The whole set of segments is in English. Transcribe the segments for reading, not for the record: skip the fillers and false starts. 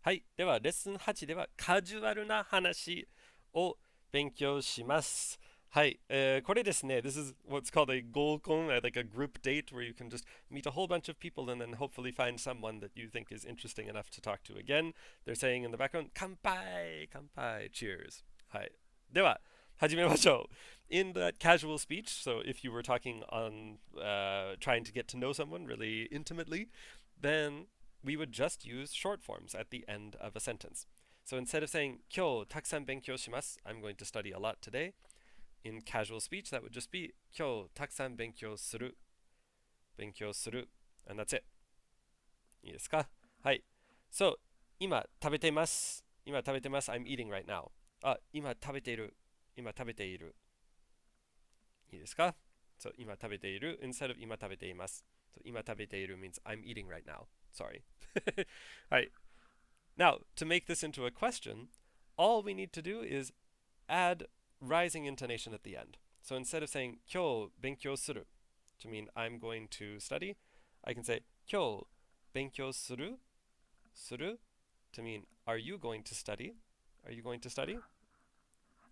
はい。では、レッスン8ではカジュアルな話を勉強します。はい。これですね、This is what's called a 合コン, like a group date where you can just meet a whole bunch of people and then hopefully find someone that you think is interesting enough to talk to again. They're saying in the background, 乾杯乾杯 Cheers. はい。では、始めましょう. In that casual speech, so if you were talking on trying to get to know someone really intimately, then we would just use short forms at the end of a sentence. So instead of saying 今日たくさん勉強します, I'm going to study a lot today, in casual speech that would just be 今日たくさん勉強する、勉強する, and that's it. いいですか? はい。So, 今食べてます。今食べてます. I'm eating right now. あ、今食べている。今食べている。いいですか? So, 今食べている instead of 今食べています. So, 今食べている means I'm eating right now. Sorry. はい。Now, to make this into a question, all we need to do is add rising intonation at the end. So instead of saying 今日勉強する to mean I'm going to study, I can say 今日勉強する to mean are you going to study? Are you going to study?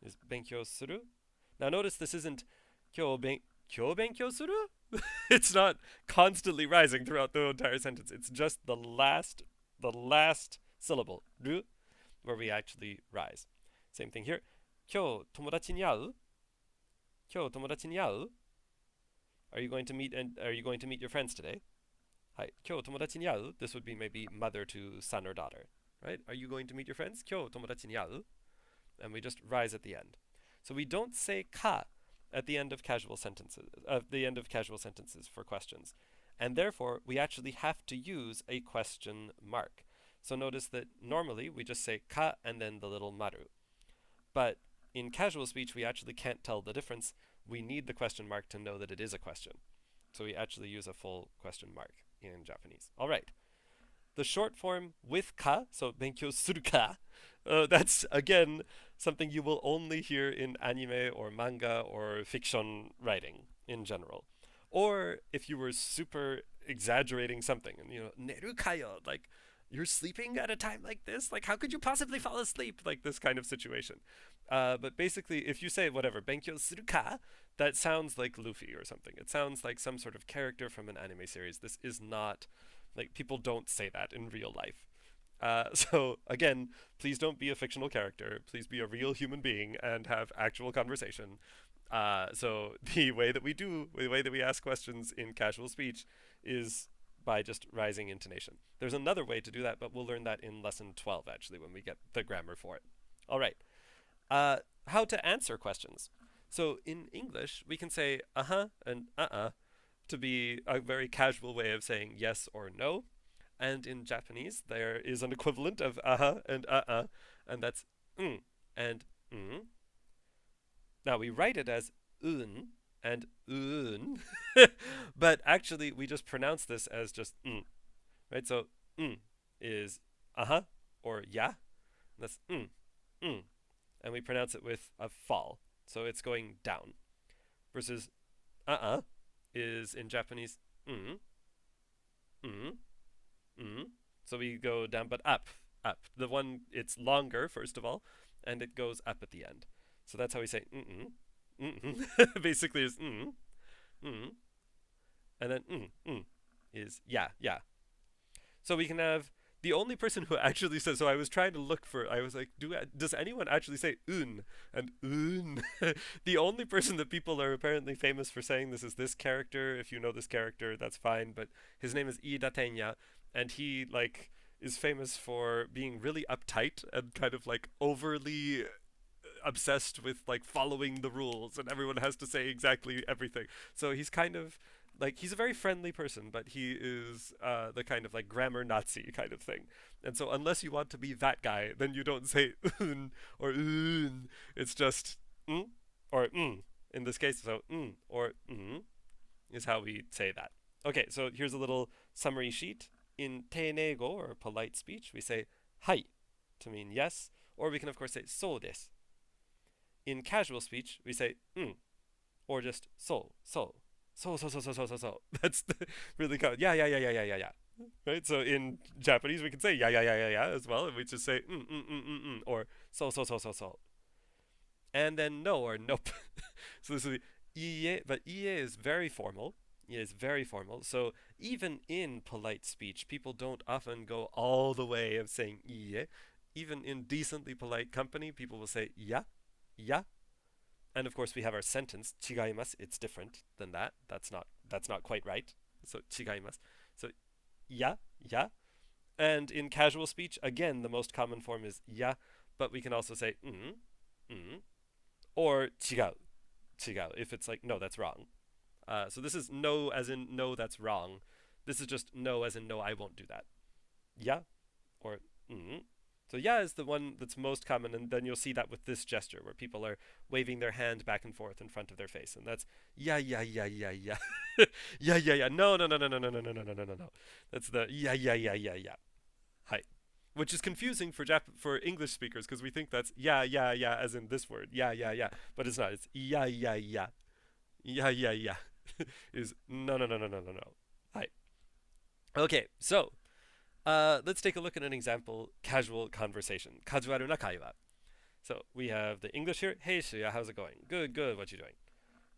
Is 勉強する? Now notice this isn't 今日勉強する? It's not constantly rising throughout the entire sentence. It's just the last syllable, る, where we actually rise. Same thing here. 今日友達に会う? Are you going to meet your friends today? はい。今日友達に会う? This would be maybe mother to son or daughter, right? Are you going to meet your friends? 今日友達に会う? And we just rise at the end. So we don't say ka at the end of casual sentences for questions. And therefore, we actually have to use a question mark. So notice that normally we just say ka and then the little maru. But in casual speech, we actually can't tell the difference. We need the question mark to know that it is a question. So we actually use a full question mark in Japanese. All right. The short form with ka, so 勉強する ka, that's again something you will only hear in anime or manga or fiction writing in general. Or if you were super exaggerating something and neru kayo, like you're sleeping at a time like this? Like how could you possibly fall asleep? Like this kind of situation. But basically, if you say whatever, 勉強する ka, that sounds like Luffy or something. It sounds like some sort of character from an anime series. This is not, like, people don't say that in real life. So again, please don't be a fictional character. Please be a real human being and have actual conversation. So the way that we ask questions in casual speech is by just rising intonation. There's another way to do that, but we'll learn that in lesson 12 actually when we get the grammar for it. All right. How to answer questions. So in English, we can say uh-huh and uh-uh to be a very casual way of saying yes or no. And in Japanese, there is an equivalent of uh-huh and uh-uh, and that's and mm. Now we write it as un and un, but actually we just pronounce this as just right? So is uh-huh or yeah, that's mm, and we pronounce it with a fall, so it's going down. Versus uh-uh is in Japanese mm, mm. So we go down, but up, up. The one, it's longer, first of all, and it goes up at the end. So that's how we say Basically, is mm, and then is yeah, yeah. So we can have the only person who actually says. So I was trying to look for. I was like, does anyone actually say un and un? The only person that people are apparently famous for saying this is this character. If you know this character, that's fine. But his name is Ida Tenya, and he like is famous for being really uptight and kind of like overly obsessed with like following the rules and everyone has to say exactly everything. So he's kind of like he's a very friendly person, but he is the kind of like grammar Nazi kind of thing. And so unless you want to be that guy, then you don't say or It's just or in this case. So or is how we say that. Okay, so here's a little summary sheet. In teinego or polite speech, we say hai to mean yes, or we can of course say so desu. In casual speech, we say or just so. That's really common. Yeah, yeah, yeah, yeah, yeah, yeah, yeah. right? So in Japanese, we can say yeah, yeah, yeah, yeah, yeah as well, and we just say or so. And then no or nope. So this is iie, but iie is very formal. Ie is very formal. So even in polite speech, people don't often go all the way of saying iie. Even in decently polite company, people will say ya, ya. And of course, we have our sentence chigaimasu. It's different than that. That's not quite right. So chigaimasu. So ya, ya. And in casual speech, again, the most common form is ya, but we can also say mm, or chigau, chigau, if it's like, no, that's wrong. So this is no as in no, that's wrong. This is just no as in no, I won't do that. Yeah, or mm. So yeah is the one that's most common, and then you'll see that with this gesture where people are waving their hand back and forth in front of their face, and that's yeah, yeah, yeah, yeah, yeah, yeah, yeah, yeah. No, no, no, no, no, no, no, no, no, no, no, no, no. That's the yeah, yeah, yeah, yeah, yeah. Hi. Which is confusing for for English speakers because we think that's yeah, yeah, yeah, as in this word, yeah, yeah, yeah, but it's not. It's yeah, yeah, yeah, yeah, yeah, yeah. Is no, no, no, no, no, no, no. Hi. Okay, so let's take a look at an example casual conversation. Kazuaru na kaiwa. So we have the English here. Hey Shuya, how's it going? Good, good. What you doing?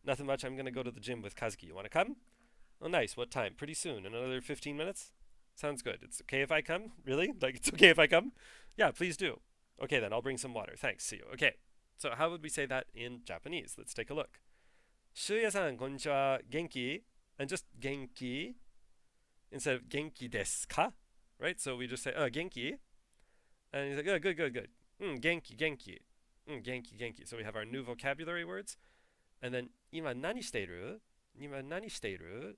Nothing much. I'm gonna go to the gym with Kazuki. You wanna come? Oh, nice. What time? Pretty soon. In another 15 minutes? Sounds good. It's okay if I come? Really? Like, it's okay if I come? Yeah, please do. Okay, then I'll bring some water. Thanks. See you. Okay. So, how would we say that in Japanese? Let's take a look. Shuya-san, konnichiwa. Genki? And just genki instead of genki desu ka? Right? So, we just say, genki. And he's like, oh, good, good, good. Genki, genki. Genki, genki. So, we have our new vocabulary words. And then, ima nani shiteiru? Ima nani shiteiru?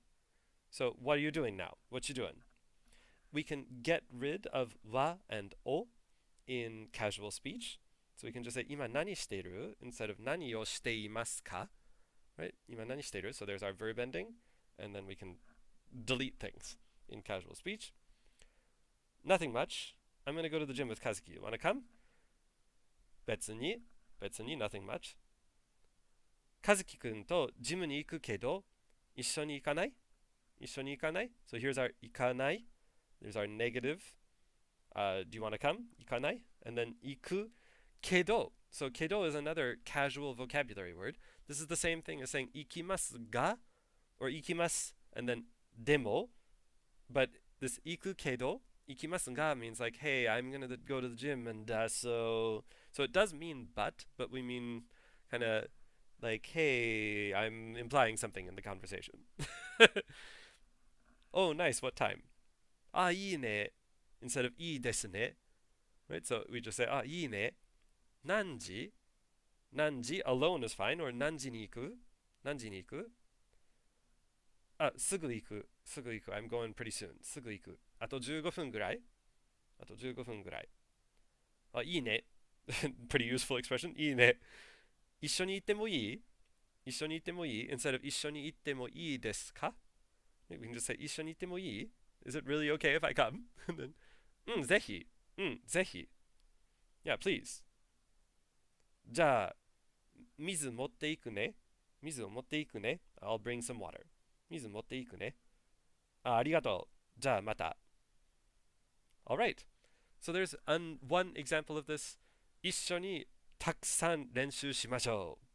So, what are you doing now? What you doing? We can get rid of wa and o in casual speech. So we can just say ima nani shiteiru instead of nani o shiteimasu ka, right? Ima nani shiteiru. So there's our verb ending, and then we can delete things in casual speech. Nothing much. I'm gonna go to the gym with Kazuki. You wanna come? Betsu ni, nothing much. Kazuki-kun to gym ni iku kedo, issho ni ikanai? Issho ni ikanai? So here's our ikanai. There's our negative. Do you want to come? Ikanai? And then iku kedo. So kedo is another casual vocabulary word. This is the same thing as saying ikimasu ga or ikimasu and then demo. But this iku kedo, ikimasu ga means like, hey, I'm going to go to the gym and so it does mean but we mean kind of like, hey, I'm implying something in the conversation. Oh, nice. What time? Ah, いいね instead of いいですね. Right? So we just say, ah, いいね. Nanji. Nanji alone is fine. Or 何時に行く? 何時に行く? Ah, すぐ行く. すぐ行く. I'm going pretty soon. すぐ行く. あと15分ぐらい? あと15分ぐらい. Ah, いいね. Pretty useful expression. いいね. 一緒に行ってもいい? 一緒に行ってもいい? Instead of 一緒に行ってもいいですか? We can just say 一緒に行ってもいい? Is it really okay if I come? And then, ぜひ. ぜひ. Yeah, please. じゃあ、水持っていくね。水を持っていくね。I'll bring some water. 水持っていくね。ありがとう。じゃあまた. Alright. So there's one example of this. 一緒にたくさん練習しましょう.